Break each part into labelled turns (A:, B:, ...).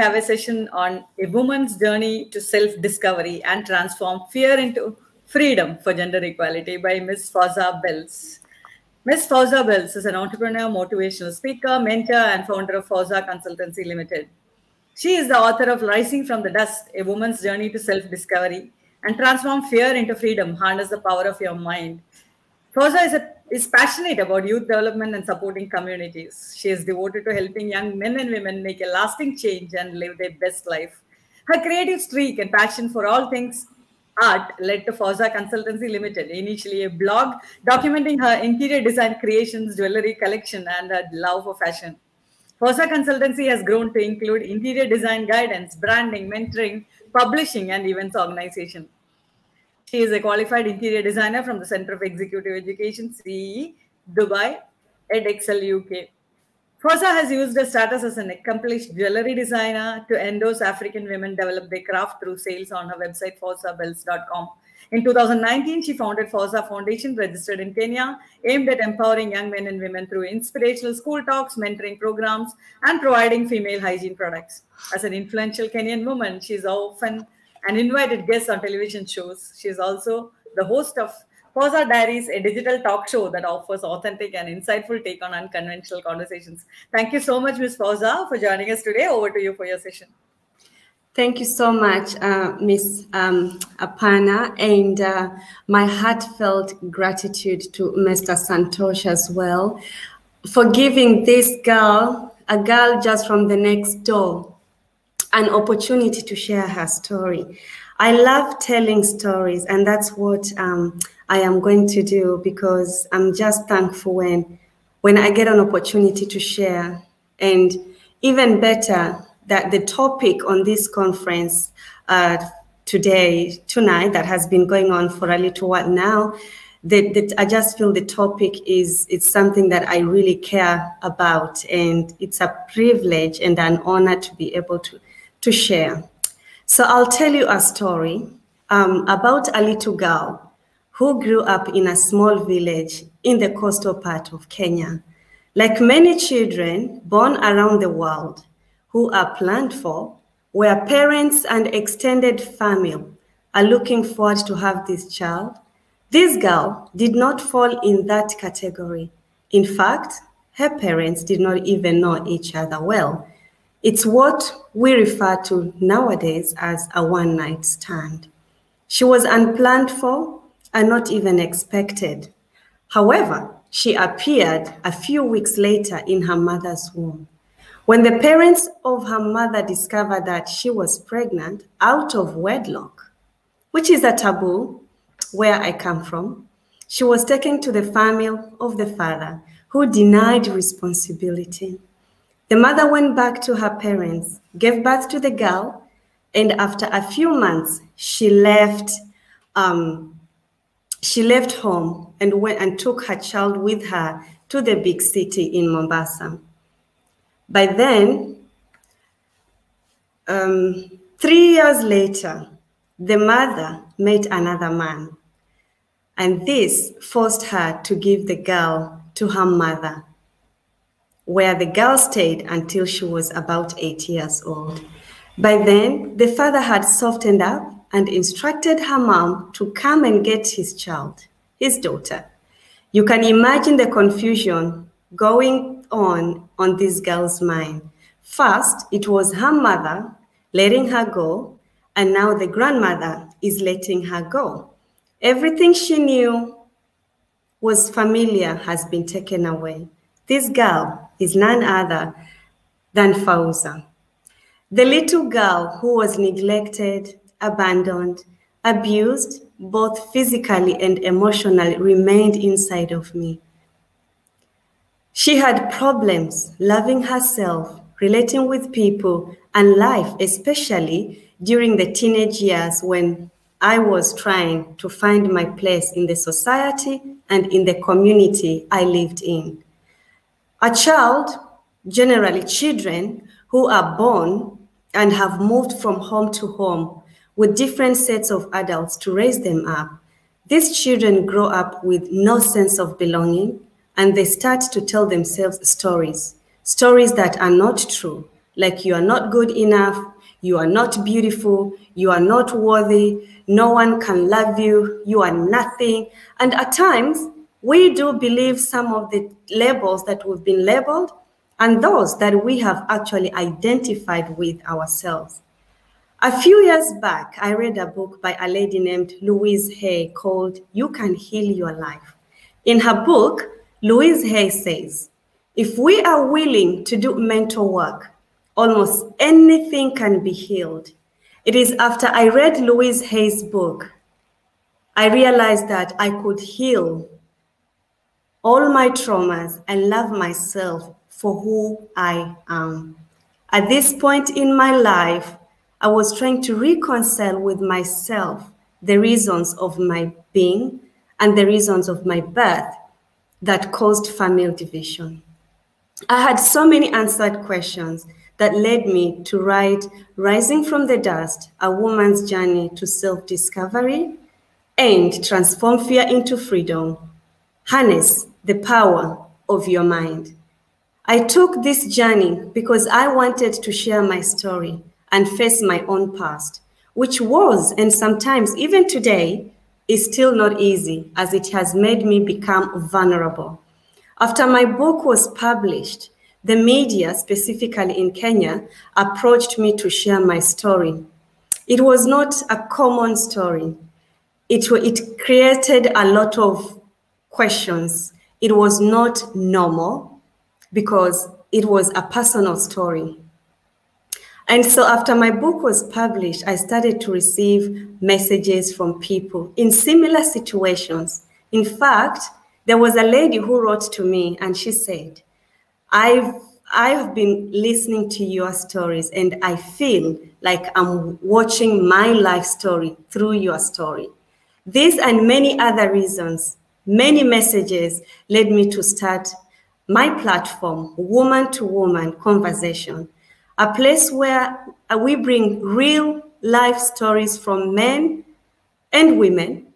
A: have a session on a woman's journey to self-discovery and transform fear into freedom for gender equality by Ms. Fauza Beltz. Ms. Fauza Beltz is an entrepreneur, motivational speaker, mentor, and founder of Fauza Consultancy Limited. She is the author of Rising from the Dust, A Woman's Journey to Self-Discovery and Transform Fear into Freedom, Harness the Power of Your Mind. Fauza is passionate about youth development and supporting communities. She is devoted to helping young men and women make a lasting change and live their best life. Her creative streak and passion for all things art led to Fauza Consultancy Limited, initially a blog documenting her interior design creations, jewelry collection, and her love for fashion. Fauza Consultancy has grown to include interior design guidance, branding, mentoring, publishing, and events organization. She is a qualified interior designer from the Center of Executive Education, CEE, Dubai, EdExcel, UK. Fauza has used her status as an accomplished jewelry designer to endorse African women develop their craft through sales on her website, FauzaBeltz.com. In 2019, she founded Fauza Foundation, registered in Kenya, aimed at empowering young men and women through inspirational school talks, mentoring programs, and providing female hygiene products. As an influential Kenyan woman, she is often an invited guest on television shows. She is also the host of Fauza Diaries, a digital talk show that offers authentic and insightful take on unconventional conversations. Thank you so much, Ms. Fauza, for joining us today. Over to you for your session.
B: Thank you so much, Ms. Apana, and my heartfelt gratitude to Mr. Santosh as well for giving this girl, a girl just from the next door, an opportunity to share her story. I love telling stories, and that's what I am going to do, because I'm just thankful when I get an opportunity to share. And even better, that the topic on this conference tonight, that has been going on for a little while now, I just feel the topic it's something that I really care about, and it's a privilege and an honor to be able to share. So I'll tell you a story about a little girl who grew up in a small village in the coastal part of Kenya. Like many children born around the world who are planned for, where parents and extended family are looking forward to have this child, this girl did not fall in that category. In fact, her parents did not even know each other well. It's what we refer to nowadays as a one-night stand. She was unplanned for and not even expected. However, she appeared a few weeks later in her mother's womb. When the parents of her mother discovered that she was pregnant out of wedlock, which is a taboo where I come from, she was taken to the family of the father, who denied responsibility. The mother went back to her parents, gave birth to the girl, and after a few months, she left home and went and took her child with her to the big city in Mombasa. By then, 3 years later, the mother met another man, and this forced her to give the girl to her mother, where the girl stayed until she was about 8 years old. By then, the father had softened up and instructed her mom to come and get his child, his daughter. You can imagine the confusion going on this girl's mind. First, it was her mother letting her go, and now the grandmother is letting her go. Everything she knew was familiar has been taken away. This girl is none other than Fauza. The little girl who was neglected, abandoned, abused, both physically and emotionally, remained inside of me. She had problems loving herself, relating with people, and life, especially during the teenage years when I was trying to find my place in the society and in the community I lived in. A child, generally children who are born and have moved from home to home with different sets of adults to raise them up, these children grow up with no sense of belonging, and they start to tell themselves stories that are not true, like you are not good enough, you are not beautiful, you are not worthy, no one can love you, you are nothing. And at times, we do believe some of the labels that we've been labeled and those that we have actually identified with ourselves. A few years back, I read a book by a lady named Louise Hay called You Can Heal Your Life. In her book, Louise Hay says, if we are willing to do mental work, almost anything can be healed. It is after I read Louise Hay's book, I realized that I could heal all my traumas and love myself for who I am. At this point in my life, I was trying to reconcile with myself the reasons of my being and the reasons of my birth that caused family division. I had so many unanswered questions that led me to write Rising from the Dust, A Woman's Journey to Self-Discovery, and Transform Fear into Freedom, Harness the Power of Your Mind. I took this journey because I wanted to share my story and face my own past, which was, and sometimes even today, is still not easy as it has made me become vulnerable. After my book was published, the media, specifically in Kenya, approached me to share my story. It was not a common story. It created a lot of questions. It was not normal because it was a personal story. And so after my book was published, I started to receive messages from people in similar situations. In fact, there was a lady who wrote to me and she said, I've been listening to your stories and I feel like I'm watching my life story through your story. These and many other reasons, many messages led me to start my platform, Woman to Woman Conversation, a place where we bring real life stories from men and women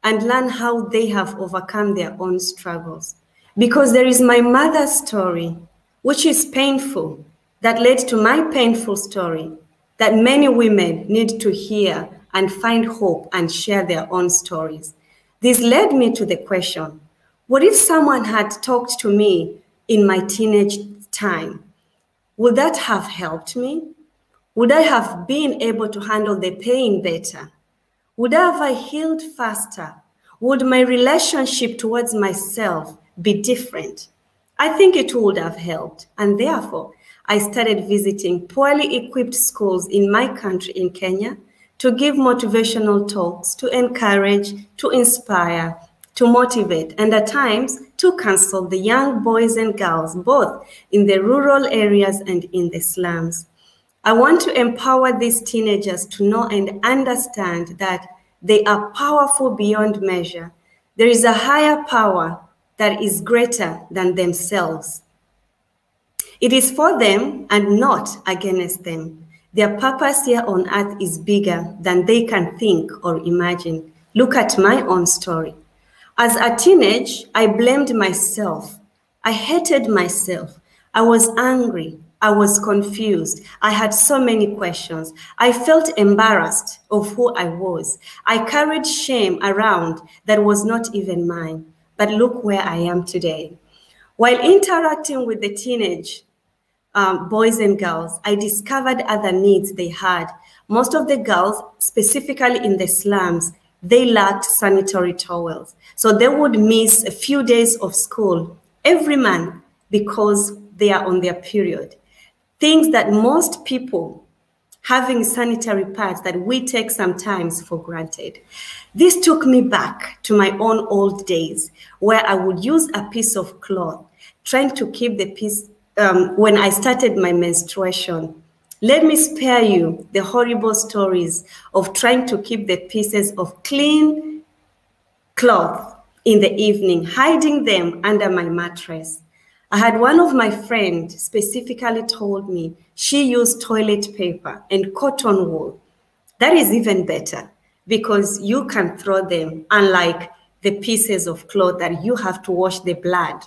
B: and learn how they have overcome their own struggles. Because there is my mother's story, which is painful, that led to my painful story, that many women need to hear and find hope and share their own stories. This led me to the question, what if someone had talked to me in my teenage time? Would that have helped me? Would I have been able to handle the pain better? Would I have healed faster? Would my relationship towards myself be different? I think it would have helped. And therefore, I started visiting poorly equipped schools in my country, in Kenya, to give motivational talks, to encourage, to inspire, to motivate, and at times to counsel the young boys and girls, both in the rural areas and in the slums. I want to empower these teenagers to know and understand that they are powerful beyond measure. There is a higher power that is greater than themselves. It is for them and not against them. Their purpose here on earth is bigger than they can think or imagine. Look at my own story. As a teenager, I blamed myself. I hated myself. I was angry. I was confused. I had so many questions. I felt embarrassed of who I was. I carried shame around that was not even mine. But look where I am today. While interacting with the teenage boys and girls, I discovered other needs they had. Most of the girls, specifically in the slums, they lacked sanitary towels. So they would miss a few days of school every month because they are on their period. Things that most people having sanitary pads that we take sometimes for granted. This took me back to my own old days where I would use a piece of cloth, trying to keep the piece when I started my menstruation. Let me spare you the horrible stories of trying to keep the pieces of clean cloth in the evening, hiding them under my mattress. I had one of my friends specifically told me she used toilet paper and cotton wool. That is even better because you can throw them, unlike the pieces of cloth that you have to wash the blood.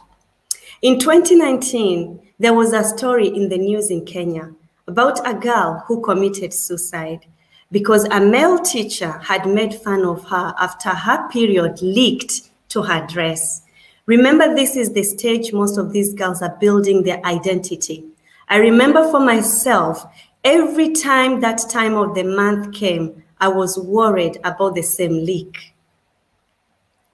B: In 2019, there was a story in the news in Kenya. about a girl who committed suicide because a male teacher had made fun of her after her period leaked to her dress. Remember, this is the stage most of these girls are building their identity. I remember for myself, every time that time of the month came, I was worried about the same leak.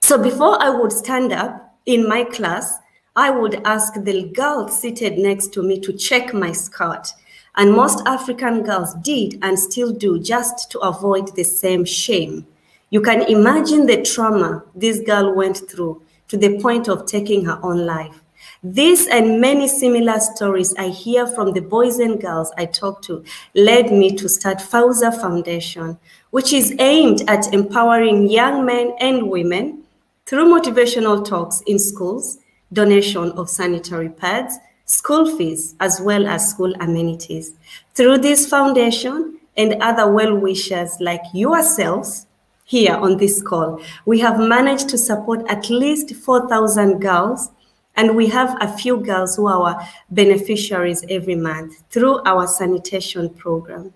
B: So before I would stand up in my class, I would ask the girl seated next to me to check my skirt. And most African girls did and still do, just to avoid the same shame. You can imagine the trauma this girl went through to the point of taking her own life. This and many similar stories I hear from the boys and girls I talk to led me to start Fauza Foundation, which is aimed at empowering young men and women through motivational talks in schools, donation of sanitary pads, school fees, as well as school amenities. Through this foundation and other well-wishers like yourselves here on this call, we have managed to support at least 4,000 girls, and we have a few girls who are our beneficiaries every month through our sanitation program.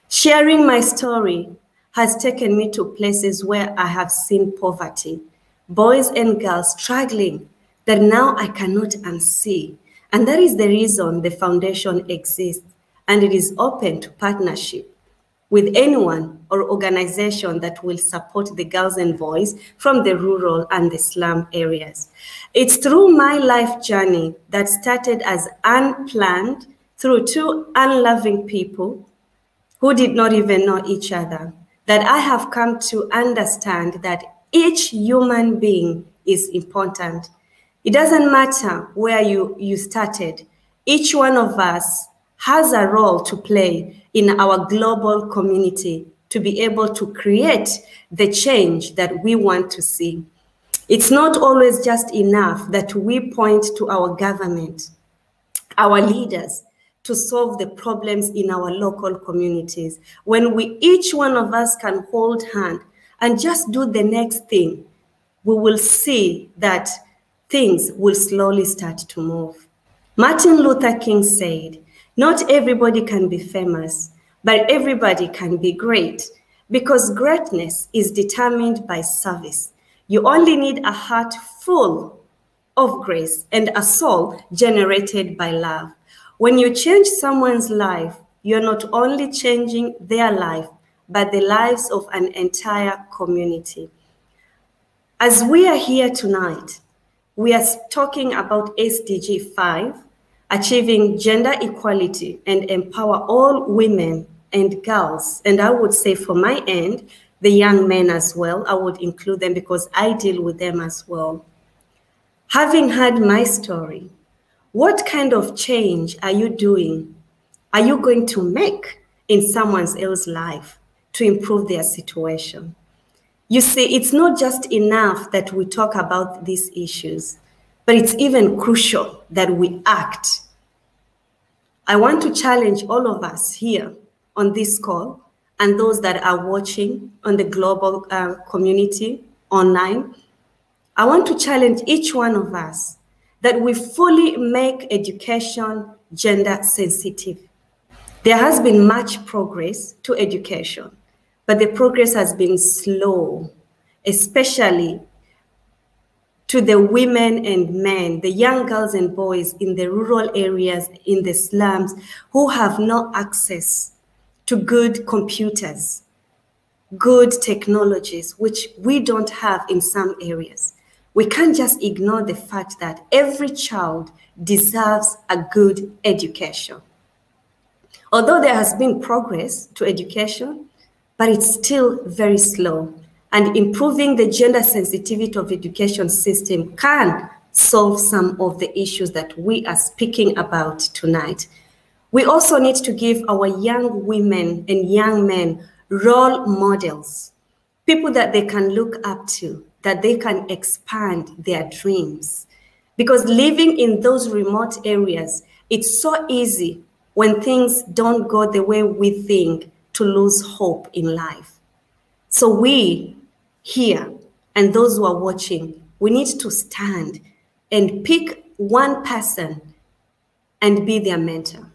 B: Sharing my story has taken me to places where I have seen poverty, boys and girls struggling that now I cannot unsee. And that is the reason the foundation exists, and it is open to partnership with anyone or organization that will support the girls and boys from the rural and the slum areas. It's through my life journey that started as unplanned through two unloving people who did not even know each other, that I have come to understand that each human being is important. It doesn't matter where you started. Each one of us has a role to play in our global community to be able to create the change that we want to see. It's not always just enough that we point to our government, our leaders, to solve the problems in our local communities. When each one of us can hold hand and just do the next thing, we will see that things will slowly start to move. Martin Luther King said, "Not everybody can be famous, but everybody can be great, because greatness is determined by service. You only need a heart full of grace and a soul generated by love." When you change someone's life, you're not only changing their life, but the lives of an entire community. As we are here tonight, we are talking about SDG5, achieving gender equality and empower all women and girls. And I would say for my end, the young men as well, I would include them because I deal with them as well. Having heard my story, what kind of change are you doing? Are you going to make in someone else's life to improve their situation? You see, it's not just enough that we talk about these issues, but it's even crucial that we act. I want to challenge all of us here on this call and those that are watching on the global community online. I want to challenge each one of us that we fully make education gender sensitive. There has been much progress to education, but the progress has been slow, especially to the women and men, the young girls and boys in the rural areas, in the slums, who have no access to good computers, good technologies, which we don't have in some areas. We can't just ignore the fact that every child deserves a good education. Although there has been progress to education, but it's still very slow. And improving the gender sensitivity of education system can solve some of the issues that we are speaking about tonight. We also need to give our young women and young men role models, people that they can look up to, that they can expand their dreams. Because living in those remote areas, it's so easy when things don't go the way we think to lose hope in life. So we here and those who are watching, we need to stand and pick one person and be their mentor.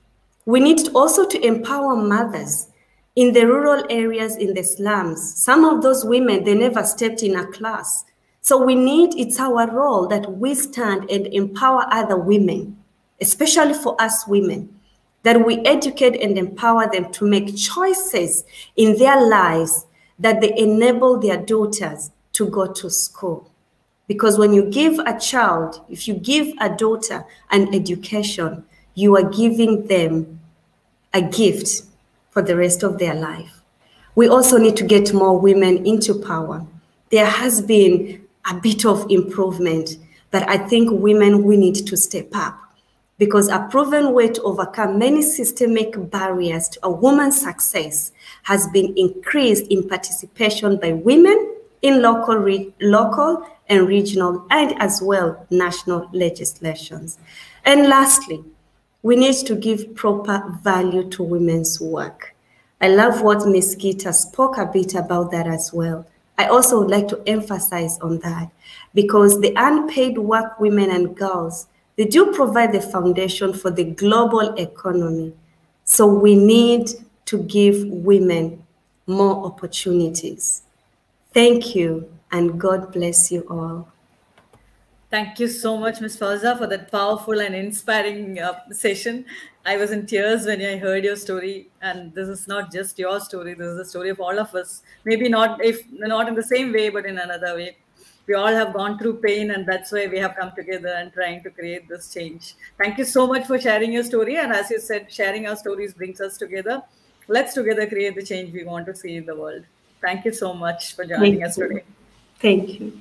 B: We need also to empower mothers in the rural areas, in the slums. Some of those women, they never stepped in a class. So it's our role that we stand and empower other women, especially for us women, that we educate and empower them to make choices in their lives that they enable their daughters to go to school. Because when you give a child, if you give a daughter an education, you are giving them a gift for the rest of their life. We also need to get more women into power. There has been a bit of improvement, but I think women, we need to step up, because a proven way to overcome many systemic barriers to a woman's success has been increased in participation by women in local and regional and as well national legislations. And lastly, we need to give proper value to women's work. I love what Ms. Gita spoke a bit about that as well. I also would like to emphasize on that, because the unpaid work women and girls, they do provide the foundation for the global economy. So we need to give women more opportunities. Thank you, and God bless you all.
A: Thank you so much, Ms. Fauza, for that powerful and inspiring session. I was in tears when I heard your story, and this is not just your story, this is the story of all of us. Maybe not in the same way, but in another way. We all have gone through pain, and that's why we have come together and trying to create this change. Thank you so much for sharing your story. And as you said, sharing our stories brings us together. Let's together create the change we want to see in the world. Thank you so much for joining us today.
B: Thank you.